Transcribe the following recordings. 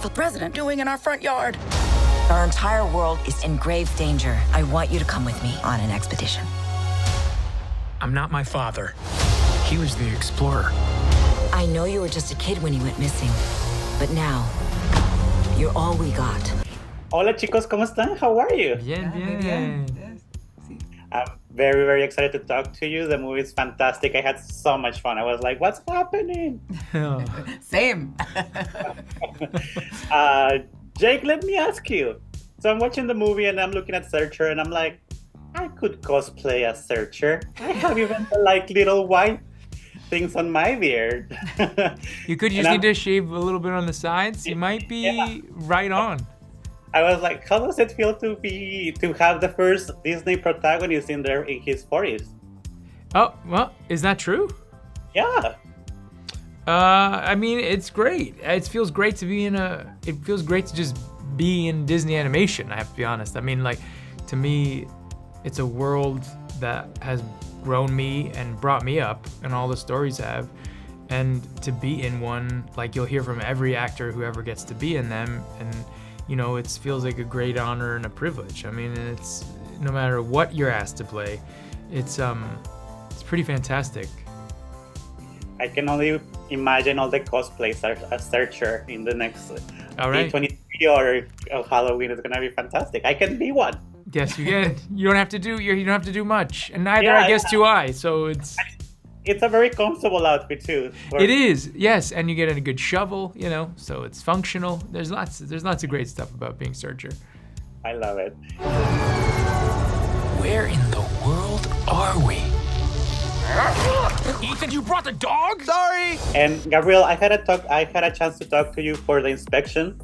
the president doing in our front yard? Our entire world is in grave danger. I want you to come with me on an expedition. I'm not my father. He was the explorer. I know you were just a kid when you went missing, but now, you're all we got. Hola chicos, ¿cómo están? How are you? Bien, bien. I'm very, very excited to talk to you. The movie is fantastic. I had so much fun. I was like, what's happening? Same. Jake, let me ask you. So I'm watching the movie and I'm looking at Searcher and I'm like, I could cosplay as Searcher. I have even the, like little white things on my beard. You could just need to shave a little bit on the sides. You might be right on. I was like, how does it feel to have the first Disney protagonist in his 40s? Oh, well, is that true? Yeah. I mean, it's great. It feels great to be it feels great to just be in Disney animation, I have to be honest. I mean, like, to me, it's a world that has grown me and brought me up, and all the stories have. And to be in one, like, you'll hear from every actor who ever gets to be in them, and you know, it feels like a great honor and a privilege. I mean, it's no matter what you're asked to play, it's pretty fantastic. I can only imagine all the cosplays as Searcher in the next D23 or Halloween. It's gonna be fantastic. I can be one. Yes, you can. You don't have to do much, and neither I guess do I. So it's a very comfortable outfit too. It is, yes, and you get a good shovel, you know, so it's functional. There's lots of great stuff about being Searcher. I love it. Where in the world are we? Ethan, you brought the dog? Sorry. And Gabrielle, I had a chance to talk to you for the inspection.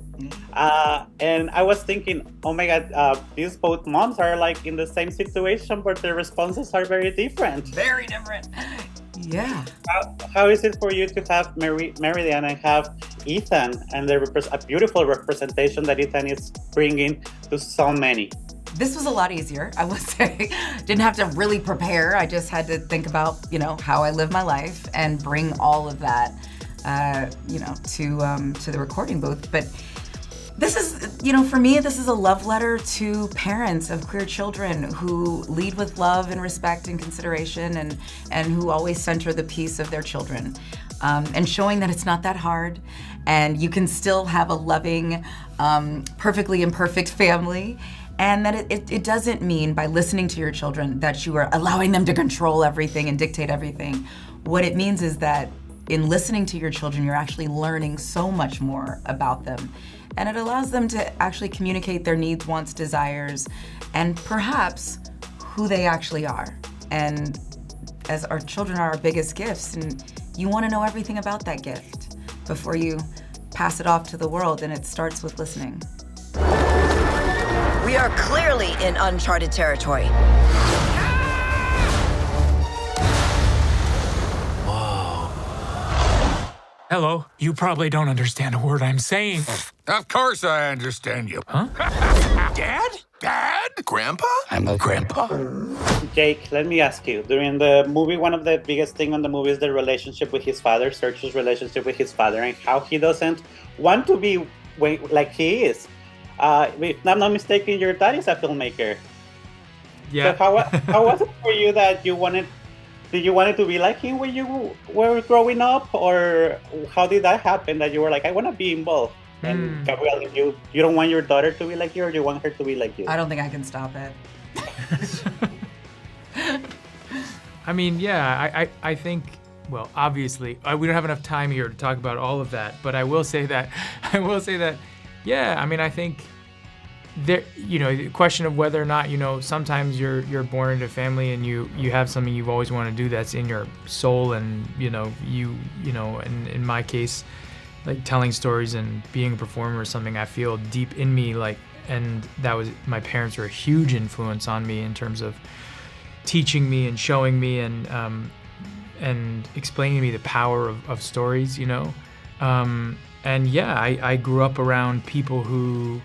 And I was thinking, oh my God, these both moms are like in the same situation, but their responses are very different. Very different. Yeah. How is it for you to have Meridian and have Ethan and a beautiful representation that Ethan is bringing to so many? This was a lot easier, I would say. Didn't have to really prepare. I just had to think about, you know, how I live my life and bring all of that, you know, to the recording booth. But this is, you know, for me, this is a love letter to parents of queer children who lead with love and respect and consideration and who always center the peace of their children. And showing that it's not that hard and you can still have a loving, perfectly imperfect family. And that it doesn't mean by listening to your children that you are allowing them to control everything and dictate everything. What it means is that in listening to your children, you're actually learning so much more about them. And it allows them to actually communicate their needs, wants, desires, and perhaps who they actually are. And as our children are our biggest gifts, and you want to know everything about that gift before you pass it off to the world, and it starts with listening. We are clearly in uncharted territory. Hello. You probably don't understand a word I'm saying. Of course I understand you. Huh? Dad? Dad? Grandpa? I'm a grandpa. Jake, let me ask you. During the movie, one of the biggest things on the movie is the relationship with his father, Searcher's relationship with his father, and how he doesn't want to be like he is. If I'm not mistaken, your dad is a filmmaker. Yeah. So how was it for you that did you want it to be like him when you were growing up, or how did that happen that you were like, I want to be involved? And Gabrielle, you don't want your daughter to be like you, or you want her to be like you? I don't think I can stop it. I mean, yeah, I think, well, obviously, we don't have enough time here to talk about all of that, but I will say that, yeah, I mean, I think there, you know, the question of whether or not, you know, sometimes you're born into a family and you have something you've always wanted to do that's in your soul, and you know, and in my case, like telling stories and being a performer is something I feel deep in me, like, and that was, my parents were a huge influence on me in terms of teaching me and showing me and explaining to me the power of stories, you know. And yeah, I grew up around people who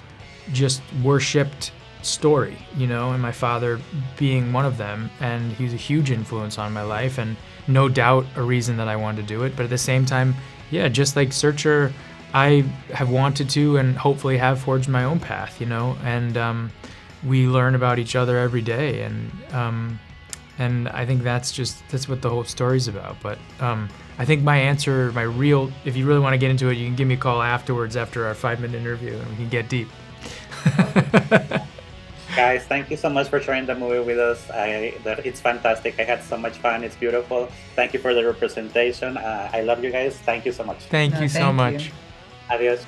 just worshipped story, you know, and my father being one of them, and he was a huge influence on my life, and no doubt a reason that I wanted to do it. But at the same time, yeah, just like Searcher I have wanted to and hopefully have forged my own path, you know, and we learn about each other every day, and I think that's what the whole story's about. But I think my answer, if you really want to get into it, you can give me a call afterwards after our 5-minute interview and we can get deep. Guys, thank you so much for sharing the movie with us. It's fantastic. I had so much fun. It's beautiful. Thank you for the representation. I love you guys. Thank you so much. Thank you so much. Adios.